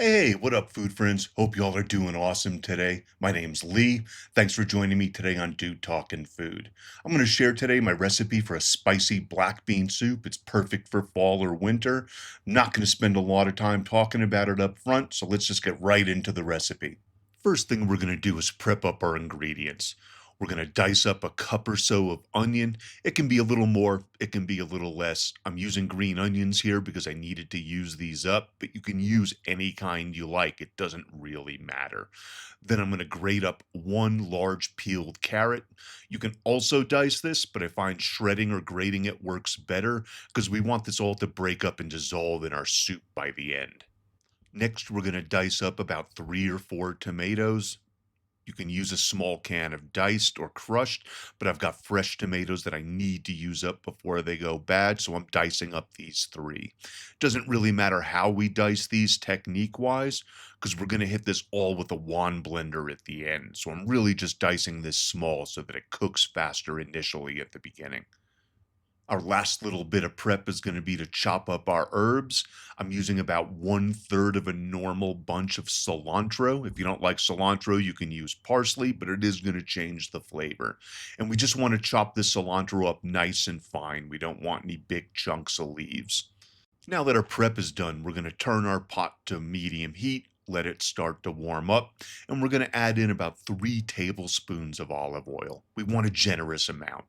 Hey, what up, food friends? Hope y'all are doing awesome today. My name's Lee. Thanks for joining me today on Dude Talking Food. I'm going to share today my recipe for a spicy black bean soup. It's perfect for fall or winter. I'm not going to spend a lot of time talking about it up front, so let's just get right into the recipe. First thing we're going to do is prep up our ingredients. We're going to dice up a cup or so of onion. It can be a little more, it can be a little less. I'm using green onions here because I needed to use these up, but you can use any kind you like. It doesn't really matter. Then I'm going to grate up one large peeled carrot. You can also dice this, but I find shredding or grating it works better because we want this all to break up and dissolve in our soup by the end. Next, we're going to dice up about 3 or 4 tomatoes. You can use a small can of diced or crushed, but I've got fresh tomatoes that I need to use up before they go bad, so I'm dicing up these 3. Doesn't really matter how we dice these technique-wise, because we're going to hit this all with a wand blender at the end. So I'm really just dicing this small so that it cooks faster initially at the beginning. Our last little bit of prep is going to be to chop up our herbs. I'm using about 1/3 of a normal bunch of cilantro. If you don't like cilantro, you can use parsley, but it is going to change the flavor. And we just want to chop this cilantro up nice and fine. We don't want any big chunks of leaves. Now that our prep is done, we're going to turn our pot to medium heat, let it start to warm up, and we're going to add in about 3 tablespoons of olive oil. We want a generous amount.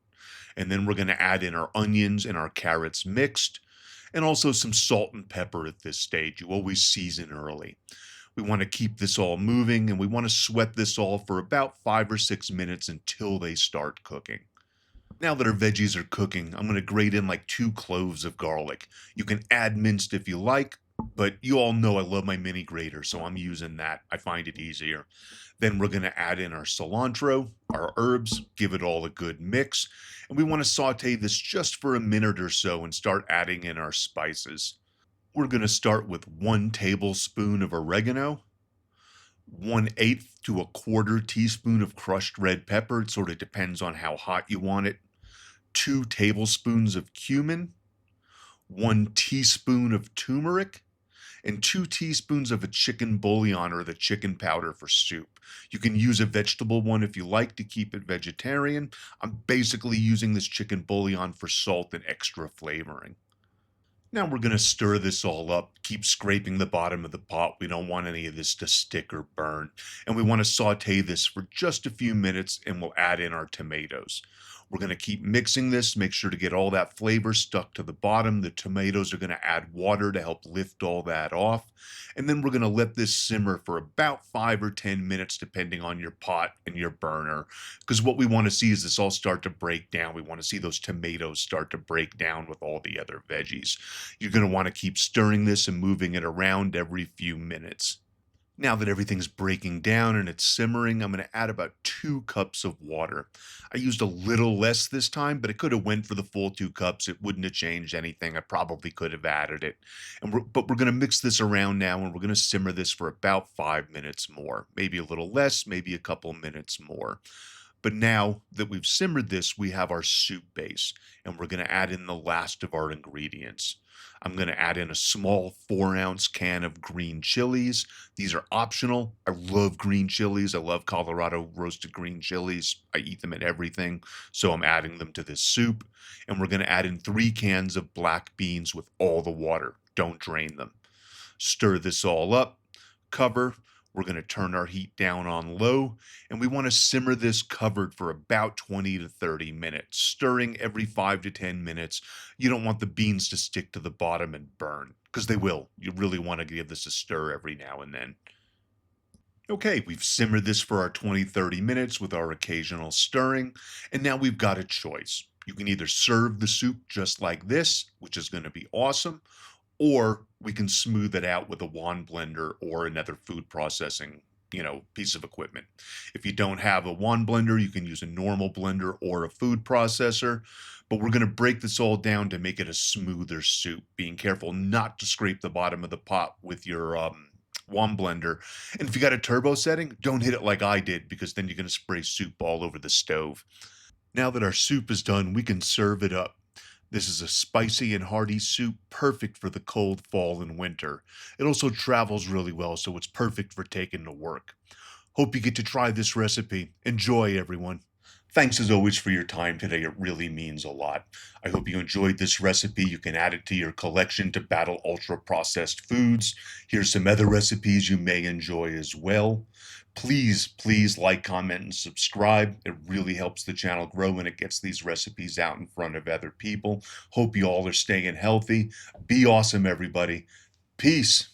And then we're going to add in our onions and our carrots mixed, and also some salt and pepper at this stage. You always season early. We want to keep this all moving, and we want to sweat this all for about 5 or 6 minutes until they start cooking. Now that our veggies are cooking, I'm going to grate in like 2 cloves of garlic. You can add minced if you like, but you all know I love my mini grater, so I'm using that. I find it easier. Then we're going to add in our cilantro, our herbs, give it all a good mix, and we want to saute this just for a minute or so and start adding in our spices. We're going to start with 1 tablespoon of oregano, 1/8 to 1/4 teaspoon of crushed red pepper. It sort of depends on how hot you want it. 2 tablespoons of cumin, 1 teaspoon of turmeric, and 2 teaspoons of a chicken bouillon or the chicken powder for soup. You can use a vegetable one if you like to keep it vegetarian. I'm basically using this chicken bouillon for salt and extra flavoring. Now we're going to stir this all up, keep scraping the bottom of the pot. We don't want any of this to stick or burn. And we want to saute this for just a few minutes and we'll add in our tomatoes. We're going to keep mixing this, make sure to get all that flavor stuck to the bottom. The tomatoes are going to add water to help lift all that off. And then we're going to let this simmer for about 5 or 10 minutes, depending on your pot and your burner. Because what we want to see is this all start to break down. We want to see those tomatoes start to break down with all the other veggies. You're going to want to keep stirring this and moving it around every few minutes. Now that everything's breaking down and it's simmering, I'm going to add about 2 cups of water. I used a little less this time, but it could have went for the full 2 cups. It wouldn't have changed anything. I probably could have added it. But we're going to mix this around now and we're going to simmer this for about 5 minutes more. Maybe a little less, maybe a couple minutes more. But now that we've simmered this, we have our soup base, and we're going to add in the last of our ingredients. I'm going to add in a small 4-ounce can of green chilies. These are optional. I love green chilies. I love Colorado roasted green chilies. I eat them in everything, so I'm adding them to this soup. And we're going to add in 3 cans of black beans with all the water. Don't drain them. Stir this all up, cover. We're going to turn our heat down on low, and we want to simmer this covered for about 20 to 30 minutes, stirring every 5 to 10 minutes. You don't want the beans to stick to the bottom and burn, because they will. You really want to give this a stir every now and then. Okay, we've simmered this for our 20-30 minutes with our occasional stirring, and now we've got a choice. You can either serve the soup just like this, which is going to be awesome, or we can smooth it out with a wand blender or another food processing, piece of equipment. If you don't have a wand blender, you can use a normal blender or a food processor, but we're going to break this all down to make it a smoother soup, being careful not to scrape the bottom of the pot with your wand blender. And if you got a turbo setting, don't hit it like I did because then you're going to spray soup all over the stove. Now that our soup is done, we can serve it up. This is a spicy and hearty soup perfect for the cold fall and winter. It also travels really well, so it's perfect for taking to work. Hope you get to try this recipe. Enjoy, everyone. Thanks as always for your time today. It really means a lot. I hope you enjoyed this recipe. You can add it to your collection to battle ultra processed foods. Here's some other recipes you may enjoy as well. Please like, comment, and subscribe. It really helps the channel grow and it gets these recipes out in front of other people. Hope you all are staying healthy. Be awesome, everybody. Peace.